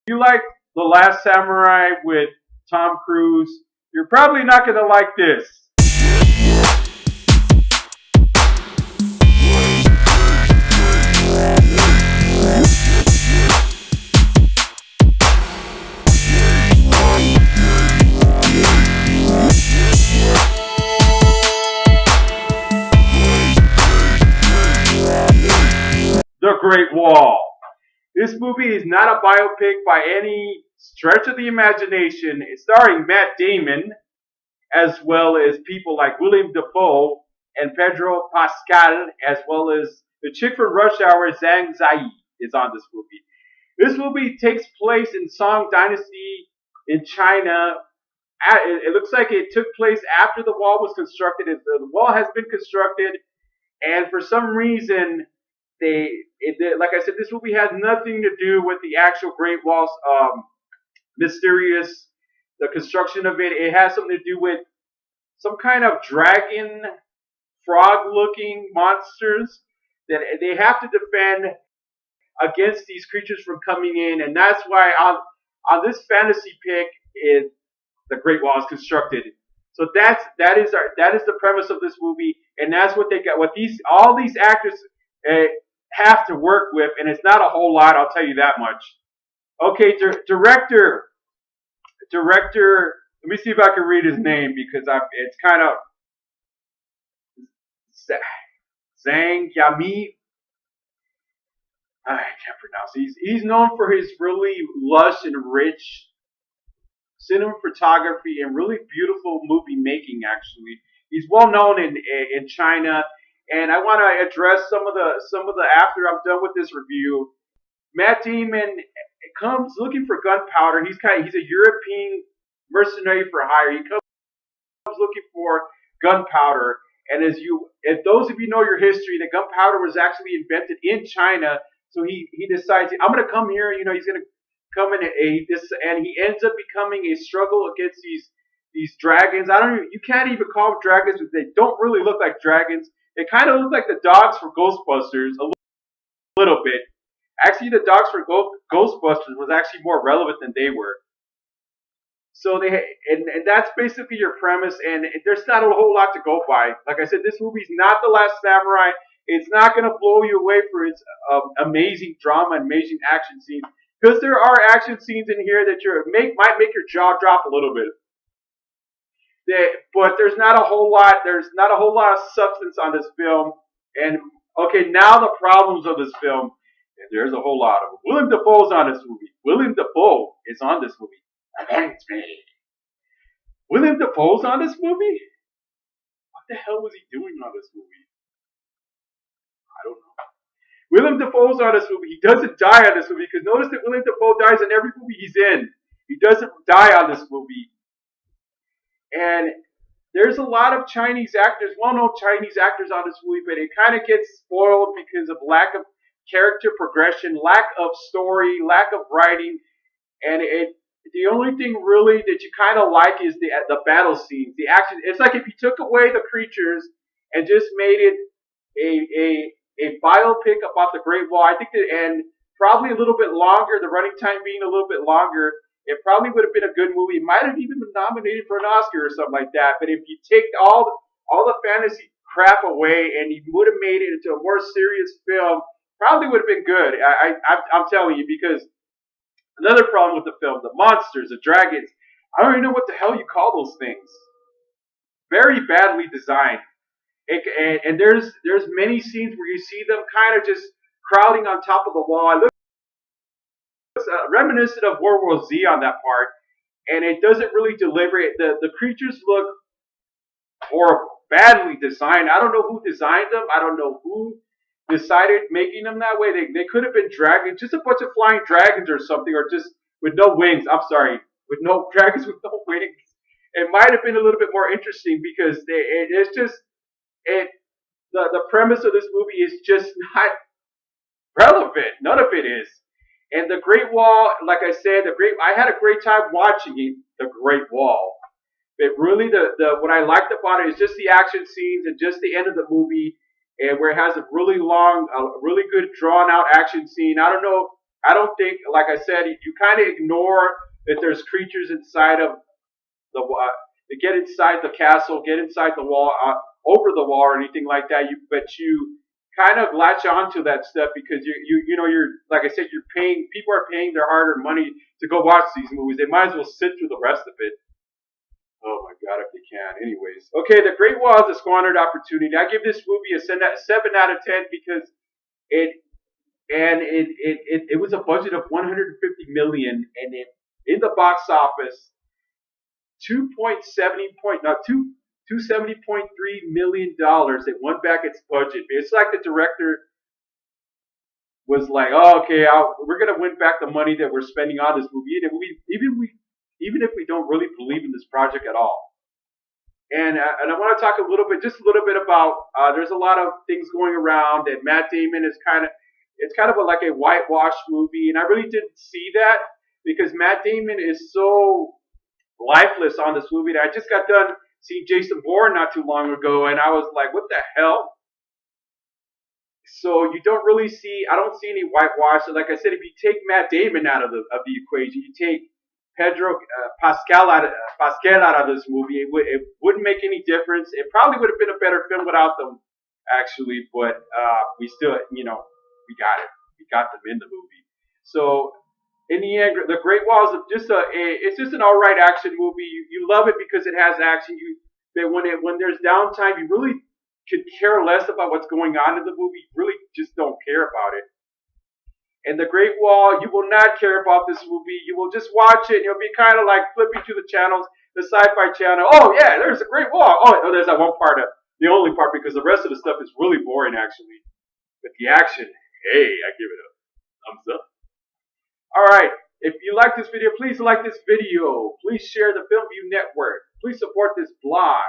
you like The Last Samurai with Tom Cruise, you're probably not going to like this. The Great Wall. This movie is not a biopic by any stretch of the imagination. It's starring Matt Damon, as well as people like William Dafoe and Pedro Pascal, as well as the chick from Rush Hour, Zhang Ziyi, is on this movie. This movie takes place in Song Dynasty in China. It looks like it took place after the wall was constructed. The wall has been constructed, and for some reason, like I said, this movie has nothing to do with the actual Great Wall's mysterious, the construction of it. It has something to do with some kind of dragon, frog-looking monsters that they have to defend against these creatures from coming in, and that's why on this fantasy pick is the Great Wall is constructed. So that is the premise of this movie, and that's what they got. What these all these actors have to work with, and it's not a whole lot. I'll tell you that much. Okay, director. Let me see if I can read his name because it's kind of Zhang Yami. I can't pronounce. He's known for his really lush and rich cinematography and really beautiful movie making. Actually, he's well known in China, and I want to address some of the after I'm done with this review. Matt Damon comes looking for gunpowder. He's a European mercenary for hire. He comes looking for gunpowder, and if those of you know your history, the gunpowder was actually invented in China. So he decides I'm going to come here. He's going to come in and he ends up becoming a struggle against these dragons. You can't even call them dragons because they don't really look like dragons. They kind of look like the dogs for Ghostbusters a little bit. Actually, the dogs for Ghostbusters was actually more relevant than they were. So and that's basically your premise, and there's not a whole lot to go by. Like I said, this movie's not The Last Samurai. It's not going to blow you away for its amazing drama and amazing action scenes, because there are action scenes in here that might make your jaw drop a little bit. But there's not a whole lot. There's not a whole lot of substance on this film. And okay, now the problems of this film. And there's a whole lot of them. William Dafoe's on this movie. William Dafoe is on this movie. Avenge me. William Dafoe's on this movie? What the hell was he doing on this movie? I don't know. William Dafoe's on this movie. He doesn't die on this movie, because notice that William Dafoe dies in every movie he's in. He doesn't die on this movie. And there's a lot of Chinese actors, well-known Chinese actors on this movie, but it kind of gets spoiled because of lack of character progression, lack of story, lack of writing, and the only thing really that you kind of like is the battle scenes, the action. It's like if you took away the creatures and just made it a biopic about the Great Wall. I think and probably a little bit longer, the running time being a little bit longer, it probably would have been a good movie. It might have even been nominated for an Oscar or something like that. But if you take all the fantasy crap away and you would have made it into a more serious film, probably would have been good. I'm telling you, because another problem with the film, the monsters, the dragons, I don't even know what the hell you call those things. Very badly designed. And there's many scenes where you see them kind of just crowding on top of the wall. It looks reminiscent of World War Z on that part, and it doesn't really deliver it. The creatures look horrible, badly designed. I don't know who designed them. I don't know who decided making them that way. They could have been dragons, just a bunch of flying dragons or something, or just with no wings. I'm sorry, with no dragons with no wings. It might have been a little bit more interesting, because it's just the premise of this movie is just not relevant. None of it is. And the Great Wall, like I said, I had a great time watching it, the Great Wall. But really, what I liked about it is just the action scenes and just the end of the movie, and where it has a really long, really good drawn out action scene. I don't know I don't think, like I said, you kind of ignore that there's creatures inside of to get inside the castle, get inside the wall, over the wall or anything like that. But you kind of latch onto that stuff because you know you're like I said, you're paying. People are paying their hard-earned money to go watch these movies. They might as well sit through the rest of it. Oh my god, if they can. Anyways, okay, The Great Wall is a squandered opportunity. I give this movie a 7 out of 10 because it it was a budget of 150 million, and it in the box office 270.3 million dollars. It won back its budget. It's like the director was like, "Oh, okay, we're gonna win back the money that we're spending on this movie, and even if we don't really believe in this project at all." And I want to talk a little bit, just a little bit about. There's a lot of things going around, and Matt Damon is it's kind of like a whitewash movie, and I really didn't see that because Matt Damon is so lifeless on this movie. I just got done seeing Jason Bourne not too long ago, and I was like, what the hell? So you don't really see, I don't see any whitewash. So like I said, if you take Matt Damon out of the equation, you take Pedro Pascal out of this movie, it wouldn't make any difference. It probably would have been a better film without them, actually. But we still, we got it. We got them in the movie. So in the end, The Great Wall is it's just an all right action movie. You love it because it has action. But when there's downtime, you really could care less about what's going on in the movie. You really just don't care about it. And The Great Wall, you will not care about this movie. You will just watch it. And you'll be kind of like flipping through the channels, the Sci-Fi Channel. Oh yeah, there's a Great Wall. Oh, there's that one part, the only part, because the rest of the stuff is really boring actually. But the action, hey, I give it a thumbs up. All right. If you like this video, please like this video. Please share the FilmView Network. Please support this blog.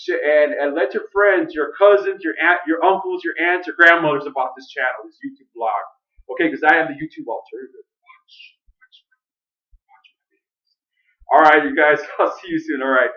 And let your friends, your cousins, your uncles, your aunts, your grandmothers about this channel, this YouTube blog. Okay, because I am the YouTube alternative. Watch my videos. All right, you guys. I'll see you soon. All right.